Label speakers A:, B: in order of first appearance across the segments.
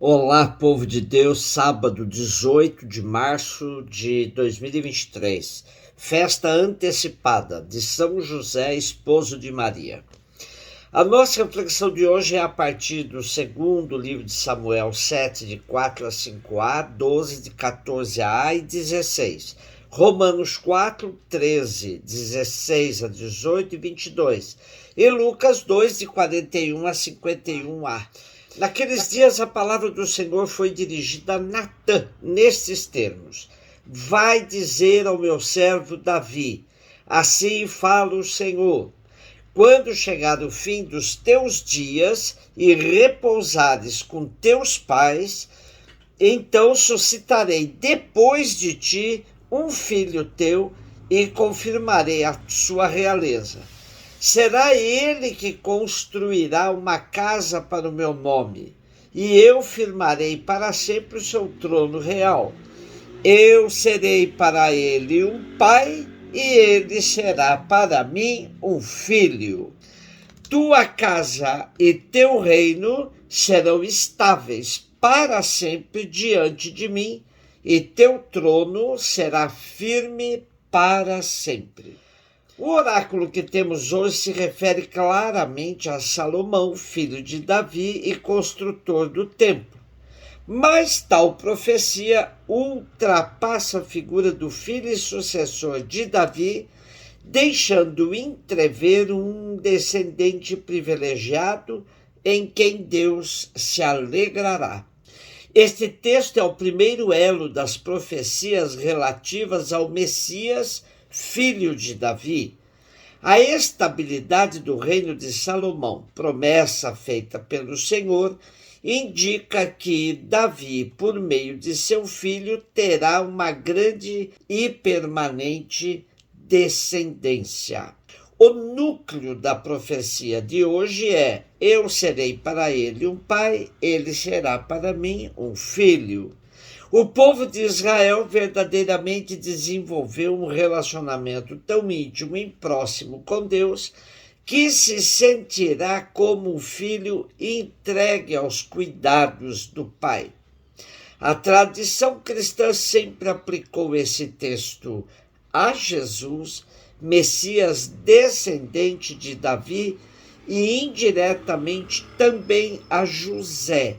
A: Olá, povo de Deus, sábado 18 de março de 2023, festa antecipada de São José, esposo de Maria. A nossa reflexão de hoje é a partir do segundo livro de Samuel 7, de 4 a 5a, 12, de 14a e 16. Romanos 4, 13, 16 a 18 e 22. E Lucas 2, de 41 a 51a. Naqueles dias a palavra do Senhor foi dirigida a Natã, nestes termos: vai dizer ao meu servo Davi, assim fala o Senhor, quando chegar o fim dos teus dias e repousares com teus pais, então suscitarei depois de ti um filho teu e confirmarei a sua realeza. Será ele que construirá uma casa para o meu nome, e eu firmarei para sempre o seu trono real. Eu serei para ele um pai, e ele será para mim um filho. Tua casa e teu reino serão estáveis para sempre diante de mim, e teu trono será firme para sempre. O oráculo que temos hoje se refere claramente a Salomão, filho de Davi e construtor do templo. Mas tal profecia ultrapassa a figura do filho e sucessor de Davi, deixando entrever um descendente privilegiado em quem Deus se alegrará. Este texto é o primeiro elo das profecias relativas ao Messias, filho de Davi. A estabilidade do reino de Salomão, promessa feita pelo Senhor, indica que Davi, por meio de seu filho, terá uma grande e permanente descendência. O núcleo da profecia de hoje é: eu serei para ele um pai, ele será para mim um filho. O povo de Israel verdadeiramente desenvolveu um relacionamento tão íntimo e próximo com Deus que se sentirá como um filho entregue aos cuidados do pai. A tradição cristã sempre aplicou esse texto a Jesus, Messias descendente de Davi, e indiretamente também a José,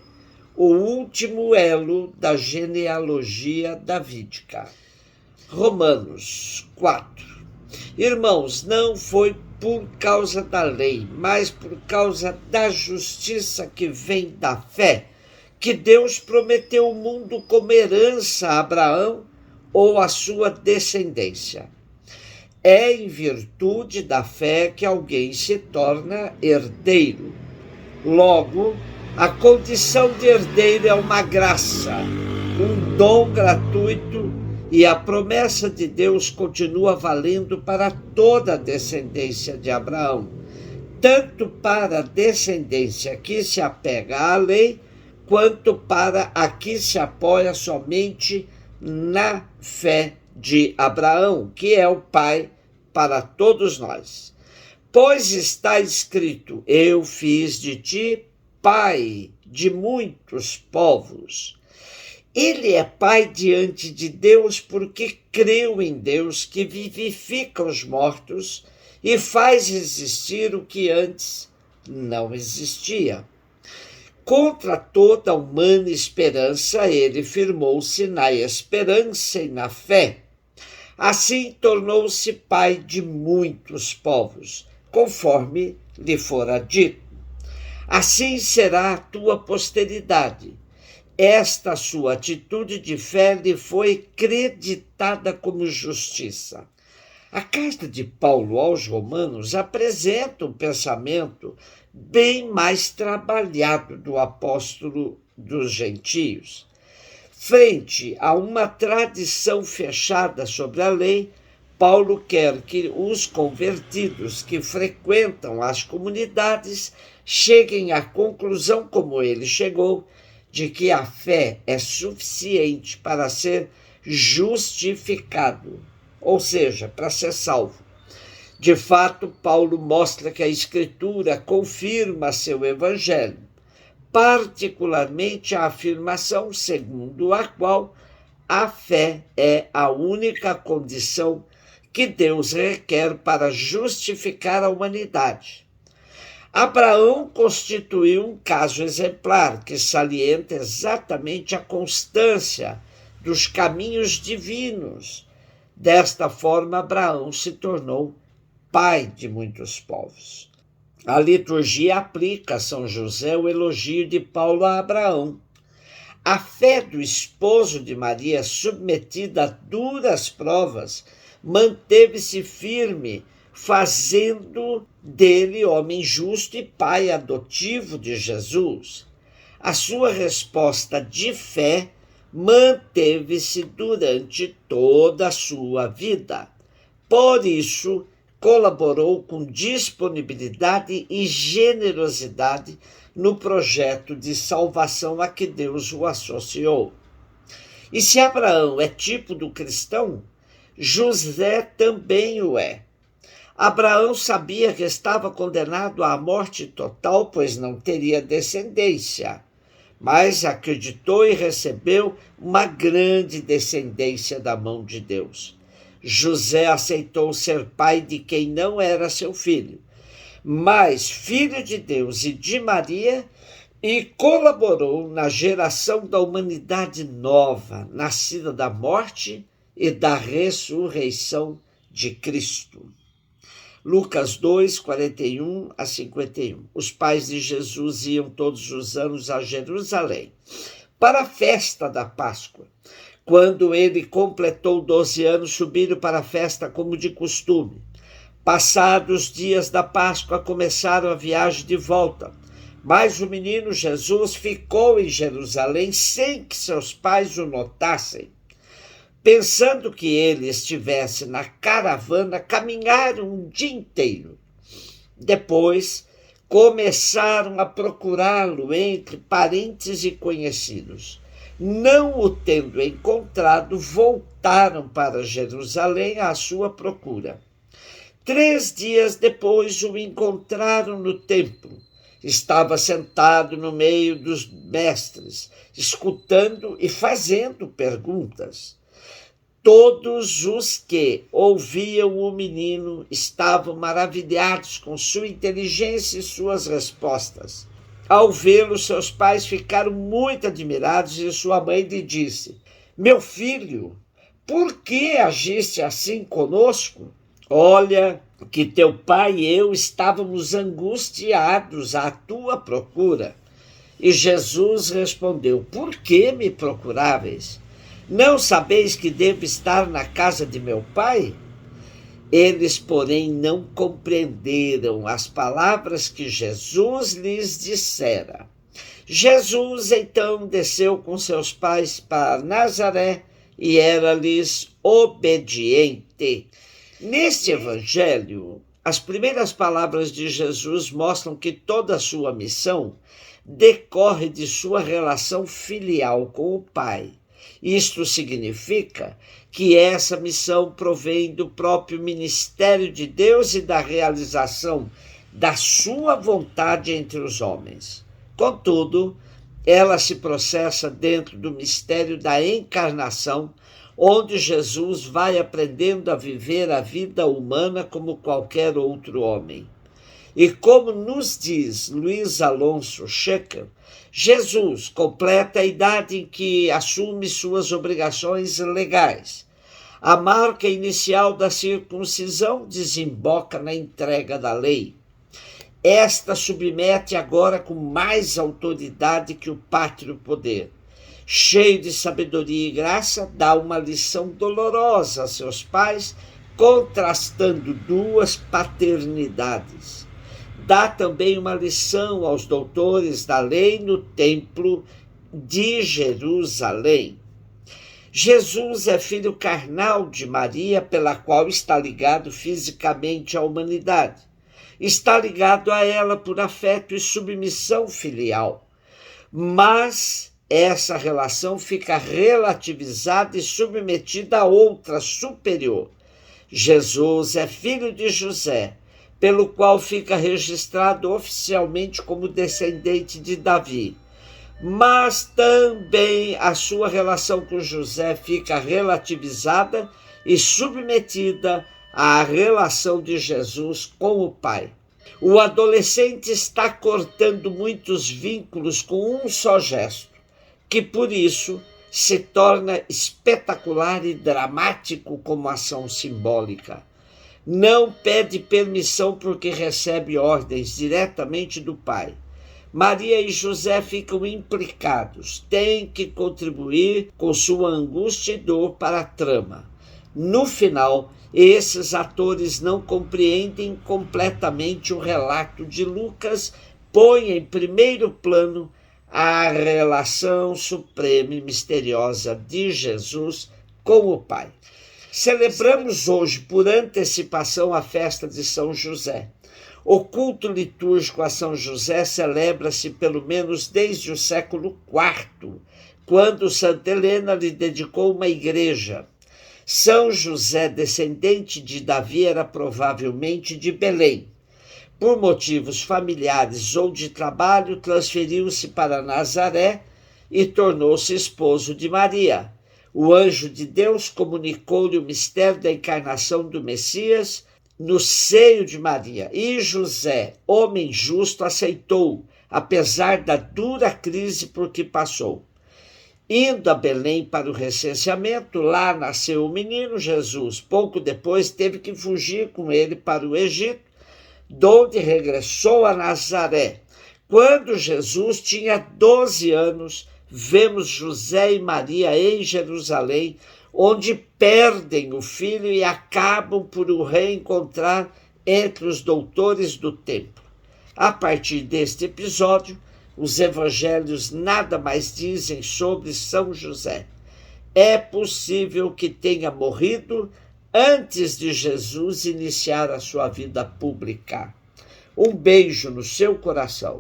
A: o último elo da genealogia davídica. Romanos 4. Irmãos, não foi por causa da lei, mas por causa da justiça que vem da fé, que Deus prometeu o mundo como herança a Abraão ou a sua descendência. É em virtude da fé que alguém se torna herdeiro. Logo, a condição de herdeiro é uma graça, um dom gratuito, e a promessa de Deus continua valendo para toda a descendência de Abraão, tanto para a descendência que se apega à lei, quanto para a que se apoia somente na fé de Abraão, que é o pai para todos nós. Pois está escrito: eu fiz de ti pai de muitos povos. Ele é pai diante de Deus porque creu em Deus, que vivifica os mortos e faz existir o que antes não existia. Contra toda humana esperança, ele firmou-se na esperança e na fé. Assim tornou-se pai de muitos povos, conforme lhe fora dito: assim será a tua posteridade. Esta sua atitude de fé lhe foi creditada como justiça. A carta de Paulo aos Romanos apresenta um pensamento bem mais trabalhado do apóstolo dos gentios. Frente a uma tradição fechada sobre a lei, Paulo quer que os convertidos que frequentam as comunidades cheguem à conclusão, como ele chegou, de que a fé é suficiente para ser justificado, ou seja, para ser salvo. De fato, Paulo mostra que a Escritura confirma seu evangelho. particularmente a afirmação segundo a qual a fé é a única condição que Deus requer para justificar a humanidade. Abraão constituiu um caso exemplar que salienta exatamente a constância dos caminhos divinos. Desta forma, Abraão se tornou pai de muitos povos. A liturgia aplica a São José o elogio de Paulo a Abraão. A fé do esposo de Maria, submetida a duras provas, manteve-se firme, fazendo dele homem justo e pai adotivo de Jesus. A sua resposta de fé manteve-se durante toda a sua vida. Por isso, colaborou com disponibilidade e generosidade no projeto de salvação a que Deus o associou. E se Abraão é tipo do cristão, José também o é. Abraão sabia que estava condenado à morte total, pois não teria descendência, mas acreditou e recebeu uma grande descendência da mão de Deus. José aceitou ser pai de quem não era seu filho, mas filho de Deus e de Maria, e colaborou na geração da humanidade nova, nascida da morte e da ressurreição de Cristo. Lucas 2, 41 a 51. Os pais de Jesus iam todos os anos a Jerusalém para a festa da Páscoa. Quando ele completou 12 anos, subiram para a festa como de costume. Passados os dias da Páscoa, começaram a viagem de volta. Mas o menino Jesus ficou em Jerusalém sem que seus pais o notassem. Pensando que ele estivesse na caravana, caminharam um dia inteiro. Depois, começaram a procurá-lo entre parentes e conhecidos. Não o tendo encontrado, voltaram para Jerusalém à sua procura. 3 dias depois, o encontraram no templo. Estava sentado no meio dos mestres, escutando e fazendo perguntas. Todos os que ouviam o menino estavam maravilhados com sua inteligência e suas respostas. Ao vê-lo, seus pais ficaram muito admirados e sua mãe lhe disse: "Meu filho, por que agiste assim conosco? Olha que teu pai e eu estávamos angustiados à tua procura." E Jesus respondeu: "Por que me procuráveis? Não sabeis que devo estar na casa de meu pai?" Eles, porém, não compreenderam as palavras que Jesus lhes dissera. Jesus, então, desceu com seus pais para Nazaré e era-lhes obediente. Neste evangelho, as primeiras palavras de Jesus mostram que toda a sua missão decorre de sua relação filial com o Pai. Isto significa que essa missão provém do próprio ministério de Deus e da realização da sua vontade entre os homens. Contudo, ela se processa dentro do mistério da encarnação, onde Jesus vai aprendendo a viver a vida humana como qualquer outro homem. E como nos diz Luiz Alonso Schecker, Jesus completa a idade em que assume suas obrigações legais. A marca inicial da circuncisão desemboca na entrega da lei. Esta submete agora com mais autoridade que o pátrio poder. Cheio de sabedoria e graça, dá uma lição dolorosa a seus pais, contrastando duas paternidades. Dá também uma lição aos doutores da lei no templo de Jerusalém. Jesus é filho carnal de Maria, pela qual está ligado fisicamente à humanidade. Está ligado a ela por afeto e submissão filial. Mas essa relação fica relativizada e submetida a outra superior. Jesus é filho de José, pelo qual fica registrado oficialmente como descendente de Davi, mas também a sua relação com José fica relativizada e submetida à relação de Jesus com o Pai. O adolescente está cortando muitos vínculos com um só gesto, que por isso se torna espetacular e dramático como ação simbólica. Não pede permissão porque recebe ordens diretamente do Pai. Maria e José ficam implicados, têm que contribuir com sua angústia e dor para a trama. No final, esses atores não compreendem completamente o relato de Lucas, põe em primeiro plano a relação suprema e misteriosa de Jesus com o Pai. Celebramos hoje, por antecipação, a festa de São José. O culto litúrgico a São José celebra-se pelo menos desde o século IV, quando Santa Helena lhe dedicou uma igreja. São José, descendente de Davi, era provavelmente de Belém. Por motivos familiares ou de trabalho, transferiu-se para Nazaré e tornou-se esposo de Maria. O anjo de Deus comunicou-lhe o mistério da encarnação do Messias no seio de Maria. E José, homem justo, aceitou, apesar da dura crise por que passou. Indo a Belém para o recenseamento, lá nasceu o menino Jesus. Pouco depois teve que fugir com ele para o Egito, donde regressou a Nazaré. Quando Jesus tinha 12 anos, vemos José e Maria em Jerusalém, onde perdem o filho e acabam por o reencontrar entre os doutores do templo. A partir deste episódio, os evangelhos nada mais dizem sobre São José. É possível que tenha morrido antes de Jesus iniciar a sua vida pública. Um beijo no seu coração.